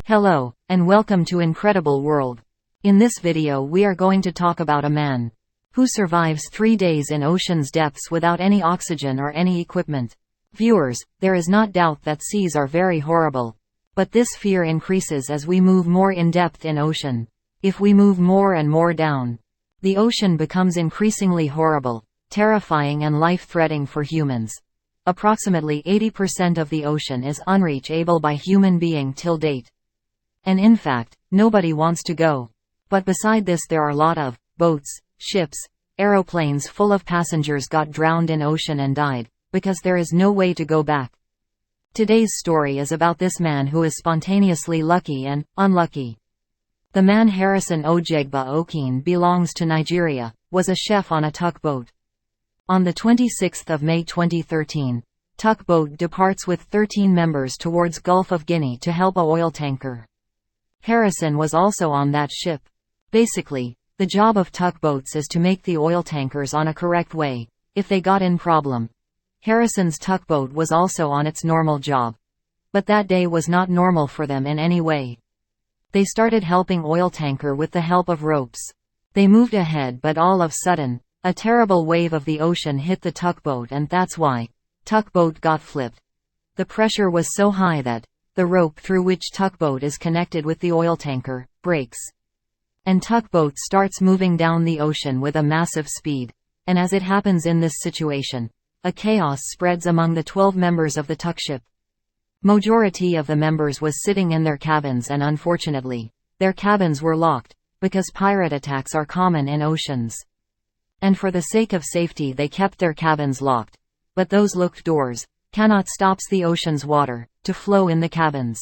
Hello, and welcome to Incredible World. In this video we are going to talk about a man who survives 3 days in ocean's depths without any oxygen or any equipment. Viewers, there is not doubt that seas are very horrible. But this fear increases as we move more in depth in ocean. If we move more and more down, the ocean becomes increasingly horrible, terrifying and life-threatening for humans. Approximately 80% of the ocean is unreachable by human being till date. And in fact, nobody wants to go. But beside this there are a lot of boats, ships, aeroplanes full of passengers got drowned in ocean and died, because there is no way to go back. Today's story is about this man who is spontaneously lucky and unlucky. The man Harrison Ojegba Okene belongs to Nigeria, was a chef on a tugboat. On the 26th of May 2013, tugboat departs with 13 members towards Gulf of Guinea to help a oil tanker. Harrison was also on that ship. Basically, the job of tugboats is to make the oil tankers on a correct way, if they got in problem. Harrison's tugboat was also on its normal job. But that day was not normal for them in any way. They started helping oil tanker with the help of ropes. They moved ahead, but all of a sudden, a terrible wave of the ocean hit the tugboat, and that's why tugboat got flipped. The pressure was so high that the rope through which tugboat is connected with the oil tanker breaks. And tugboat starts moving down the ocean with a massive speed. And as it happens in this situation, a chaos spreads among the 12 members of the tugship. Majority of the members was sitting in their cabins, and unfortunately, their cabins were locked, because pirate attacks are common in oceans. And for the sake of safety they kept their cabins locked. But those locked doors cannot stop the ocean's water to flow in the cabins.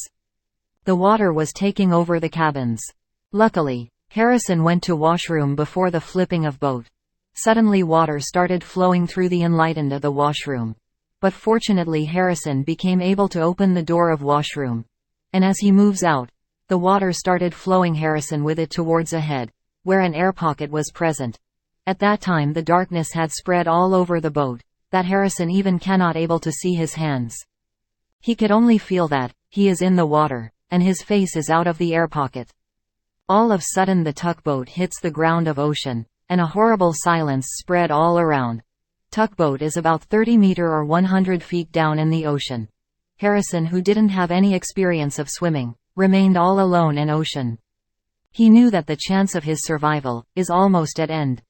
The water was taking over the cabins. Luckily, Harrison went to washroom before the flipping of boat. Suddenly water started flowing through the enlightened of the washroom. But fortunately Harrison became able to open the door of washroom. And as he moves out, the water started flowing Harrison with it towards a head, where an air pocket was present. At that time the darkness had spread all over the boat, that Harrison even cannot able to see his hands. He could only feel that he is in the water, and his face is out of the air pocket. All of a sudden the tugboat hits the ground of ocean, and a horrible silence spread all around. Tugboat is about 30 meters or 100 feet down in the ocean. Harrison, who didn't have any experience of swimming, remained all alone in ocean. He knew that the chance of his survival is almost at end.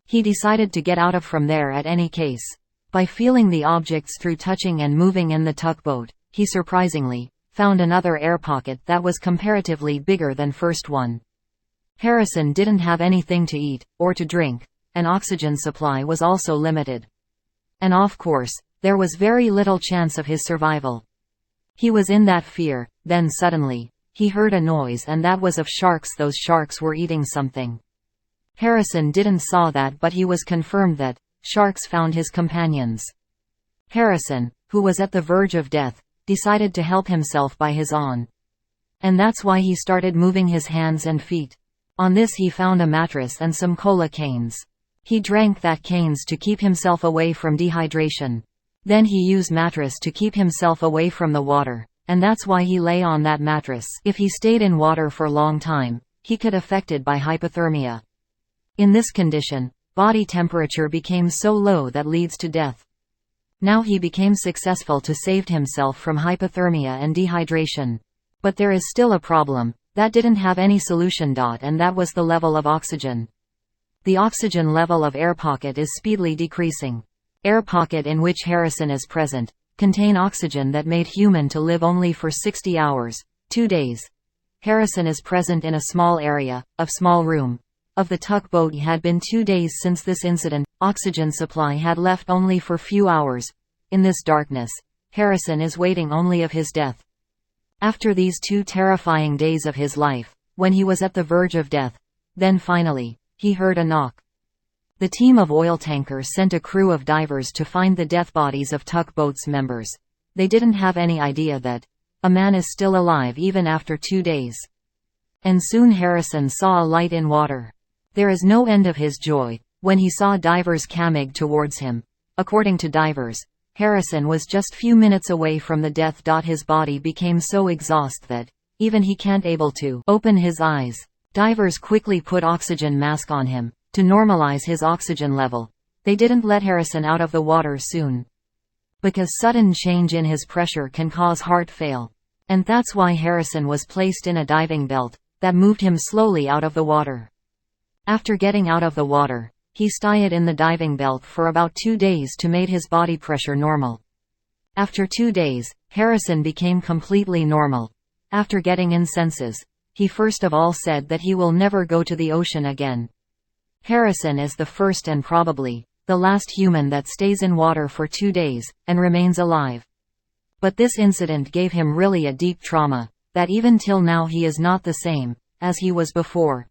He decided to get out of from there at any case. By feeling the objects through touching and moving in the tugboat, he surprisingly found another air pocket that was comparatively bigger than first one. Harrison didn't have anything to eat or to drink, and oxygen supply was also limited. And of course, there was very little chance of his survival. He was in that fear. Then suddenly, he heard a noise, and that was of sharks. Those sharks were eating something. Harrison didn't saw that, but he was confirmed that sharks found his companions. Harrison, who was at the verge of death, decided to help himself by his own. And that's why he started moving his hands and feet. On this he found a mattress and some cola canes. He drank that canes to keep himself away from dehydration. Then he used mattress to keep himself away from the water, and that's why he lay on that mattress. If he stayed in water for a long time, he could affected by hypothermia. In this condition, body temperature became so low that leads to death. Now he became successful to save himself from hypothermia and dehydration. But there is still a problem that didn't have any solution, and that was the level of oxygen. The oxygen level of air pocket is speedily decreasing. Air pocket in which Harrison is present contain oxygen that made human to live only for 60 hours, 2 days. Harrison is present in a small area, of small room. Of the tugboat. It had been 2 days since this incident. Oxygen supply had left only for few hours. In this darkness, Harrison is waiting only of his death. After these 2 terrifying days of his life, when he was at the verge of death, then finally, he heard a knock. The team of oil tankers sent a crew of divers to find the death bodies of tugboat's members. They didn't have any idea that a man is still alive even after 2 days. And soon Harrison saw a light in water. There is no end of his joy when he saw divers coming towards him. According to divers, Harrison was just few minutes away from the death. His body became so exhausted that Even he can't able to open his eyes. Divers quickly put oxygen mask on him, to normalize his oxygen level. They didn't let Harrison out of the water soon, because sudden change in his pressure can cause heart fail. And that's why Harrison was placed in a diving belt that moved him slowly out of the water. After getting out of the water, he stayed in the diving belt for about 2 days to make his body pressure normal. After 2 days, Harrison became completely normal. After getting in senses, he first of all said that he will never go to the ocean again. Harrison is the first and probably the last human that stays in water for 2 days, and remains alive. But this incident gave him really a deep trauma, that even till now he is not the same as he was before.